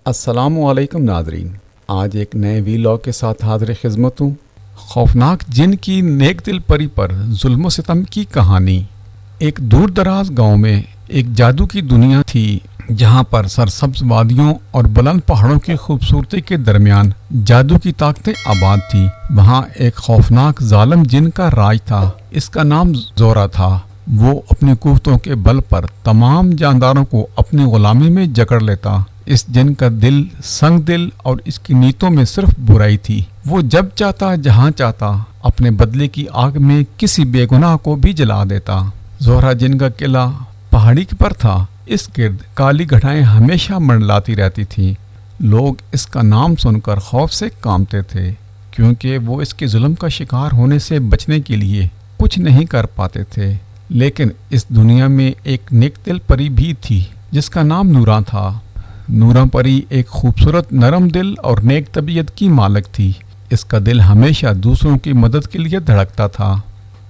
السلام علیکم ناظرین، آج ایک نئے ویلاگ کے ساتھ حاضر خدمت ہوں۔ خوفناک جن کی نیک دل پری پر ظلم و ستم کی کہانی۔ ایک دور دراز گاؤں میں ایک جادو کی دنیا تھی، جہاں پر سرسبز وادیوں اور بلند پہاڑوں کی خوبصورتی کے درمیان جادو کی طاقتیں آباد تھی۔ وہاں ایک خوفناک ظالم جن کا راج تھا۔ اس کا نام زورا تھا۔ وہ اپنی قوتوں کے بل پر تمام جانداروں کو اپنی غلامی میں جکڑ لیتا۔ اس جن کا دل سنگ دل اور اس کی نیتوں میں صرف برائی تھی۔ وہ جب چاہتا جہاں چاہتا اپنے بدلے کی آگ میں کسی بے گناہ کو بھی جلا دیتا۔ زورا جن کا قلعہ پہاڑی پر تھا۔ اس گرد کالی گھٹائیں ہمیشہ منڈلاتی رہتی تھیں۔ لوگ اس کا نام سن کر خوف سے کانپتے تھے، کیونکہ وہ اس کے ظلم کا شکار ہونے سے بچنے کے لیے کچھ نہیں کر پاتے تھے۔ لیکن اس دنیا میں ایک نیک دل پری بھی تھی، جس کا نام نورا تھا۔ نورا پری ایک خوبصورت نرم دل اور نیک طبیعت کی مالک تھی۔ اس کا دل ہمیشہ دوسروں کی مدد کے لیے دھڑکتا تھا۔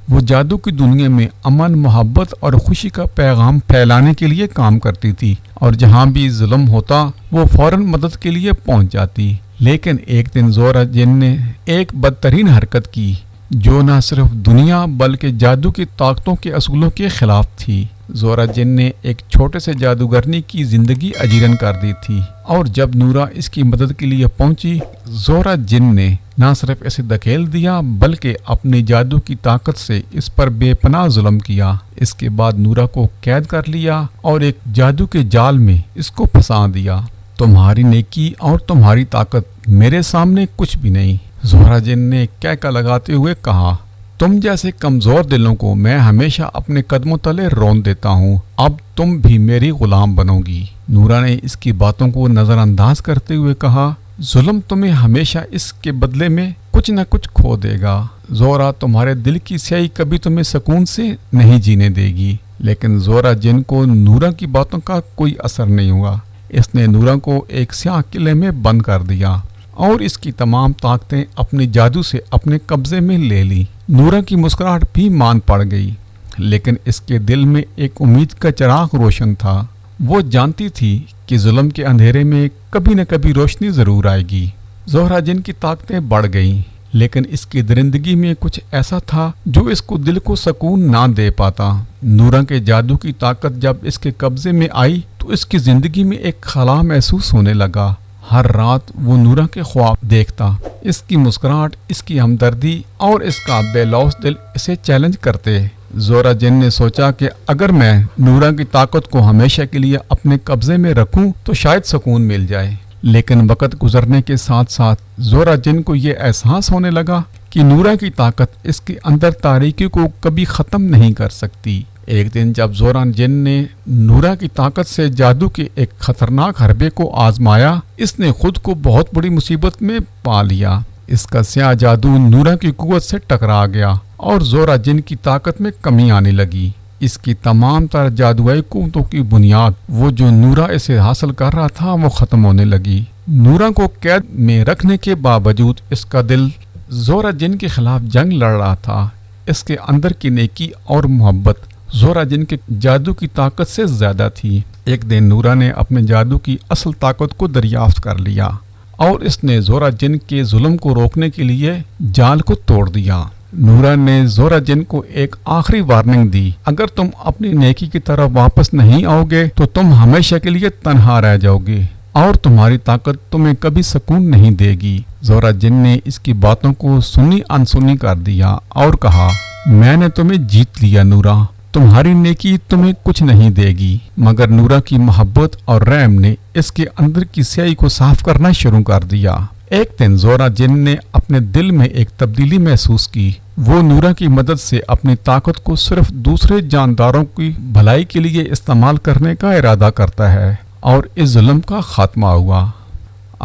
وہ جادو کی دنیا میں امن، محبت اور خوشی کا پیغام پھیلانے کے لیے کام کرتی تھی، اور جہاں بھی ظلم ہوتا وہ فوراً مدد کے لیے پہنچ جاتی۔ لیکن ایک دن زورا جن نے ایک بدترین حرکت کی، جو نہ صرف دنیا بلکہ جادو کی طاقتوں کے اصولوں کے خلاف تھی۔ زورا جن نے ایک چھوٹے سے جادوگرنی کی زندگی اجیرن کر دی تھی، اور جب نورا اس کی مدد کے لیے پہنچی، زورا جن نے نہ صرف اسے دھکیل دیا بلکہ اپنی جادو کی طاقت سے اس پر بے پناہ ظلم کیا۔ اس کے بعد نورا کو قید کر لیا اور ایک جادو کے جال میں اس کو پھنسا دیا۔ تمہاری نیکی اور تمہاری طاقت میرے سامنے کچھ بھی نہیں، زورا جن نے کہکا لگاتے ہوئے کہا۔ تم جیسے کمزور دلوں کو میں ہمیشہ اپنے قدموں تلے رون دیتا ہوں، اب تم بھی میری غلام بنو گی۔ نورا نے اس کی باتوں کو نظر انداز کرتے ہوئے کہا، ظلم تمہیں ہمیشہ اس کے بدلے میں کچھ نہ کچھ کھو دے گا۔ زورا، تمہارے دل کی سیاہی کبھی تمہیں سکون سے نہیں جینے دے گی۔ لیکن زورا جن کو نورا کی باتوں کا کوئی اثر نہیں ہوا۔ اس نے نورا کو ایک سیاہ قلعے میں بند کر دیا اور اس کی تمام طاقتیں اپنے جادو سے اپنے قبضے میں لے لی۔ نورا کی مسکراہٹ بھی مان پڑ گئی، لیکن اس کے دل میں ایک امید کا چراغ روشن تھا۔ وہ جانتی تھی کہ ظلم کے اندھیرے میں کبھی نہ کبھی روشنی ضرور آئے گی۔ زہرا جن کی طاقتیں بڑھ گئیں، لیکن اس کی درندگی میں کچھ ایسا تھا جو اس کو دل کو سکون نہ دے پاتا۔ نورا کے جادو کی طاقت جب اس کے قبضے میں آئی تو اس کی زندگی میں ایک خلا محسوس ہونے لگا۔ ہر رات وہ نورا کے خواب دیکھتا۔ اس کی مسکراہٹ، اس کی ہمدردی اور اس کا بے لوث دل اسے چیلنج کرتے۔ زورا جن نے سوچا کہ اگر میں نورا کی طاقت کو ہمیشہ کے لیے اپنے قبضے میں رکھوں تو شاید سکون مل جائے۔ لیکن وقت گزرنے کے ساتھ ساتھ زورا جن کو یہ احساس ہونے لگا کہ نورا کی طاقت اس کے اندر تاریکی کو کبھی ختم نہیں کر سکتی۔ ایک دن جب زورا جن نے نورا کی طاقت سے جادو کے ایک خطرناک حربے کو آزمایا، اس نے خود کو بہت بڑی مصیبت میں پا لیا۔ اس کا سیاہ جادو نورا کی قوت سے ٹکرا گیا اور زورا جن کی طاقت میں کمی آنے لگی۔ اس کی تمام تر جادوئی قوتوں کی بنیاد، وہ جو نورا اسے حاصل کر رہا تھا، وہ ختم ہونے لگی۔ نورا کو قید میں رکھنے کے باوجود اس کا دل زورا جن کے خلاف جنگ لڑ رہا تھا۔ اس کے اندر کی نیکی اور محبت زورا جن کے جادو کی طاقت سے زیادہ تھی۔ ایک دن نورا نے اپنے جادو کی اصل طاقت کو دریافت کر لیا اور اس نے زورا جن کے ظلم کو روکنے کے لیے جال کو توڑ دیا۔ نورا نے زورا جن کو ایک آخری وارننگ دی، اگر تم اپنی نیکی کی طرف واپس نہیں آؤ گے تو تم ہمیشہ کے لیے تنہا رہ جاؤ گے اور تمہاری طاقت تمہیں کبھی سکون نہیں دے گی۔ زورا جن نے اس کی باتوں کو سنی انسنی کر دیا اور کہا، میں نے تمہیں جیت لیا نورا، تمہاری نیکی تمہیں کچھ نہیں دے گی۔ مگر نورا کی محبت اور رحم نے اس کے اندر کی سیاہی کو صاف کرنا شروع کر دیا۔ ایک دن زورا جن نے اپنے دل میں ایک تبدیلی محسوس کی۔ وہ نورا کی مدد سے اپنی طاقت کو صرف دوسرے جانداروں کی بھلائی کے لیے استعمال کرنے کا ارادہ کرتا ہے، اور اس ظلم کا خاتمہ ہوا۔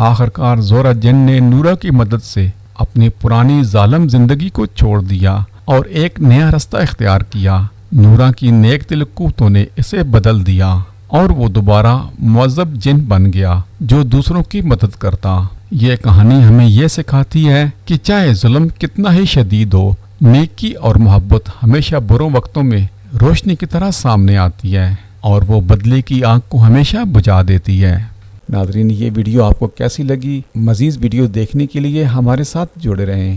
آخرکار زورا جن نے نورا کی مدد سے اپنی پرانی ظالم زندگی کو چھوڑ دیا اور ایک نیا رستہ اختیار کیا۔ نورا کی نیک دل قوتوں نے اسے بدل دیا اور وہ دوبارہ معذب جن بن گیا جو دوسروں کی مدد کرتا۔ یہ کہانی ہمیں یہ سکھاتی ہے کہ چاہے ظلم کتنا ہی شدید ہو، نیکی اور محبت ہمیشہ بروں وقتوں میں روشنی کی طرح سامنے آتی ہے اور وہ بدلے کی آگ کو ہمیشہ بجھا دیتی ہے۔ ناظرین، یہ ویڈیو آپ کو کیسی لگی؟ مزید ویڈیو دیکھنے کے لیے ہمارے ساتھ جڑے رہیں۔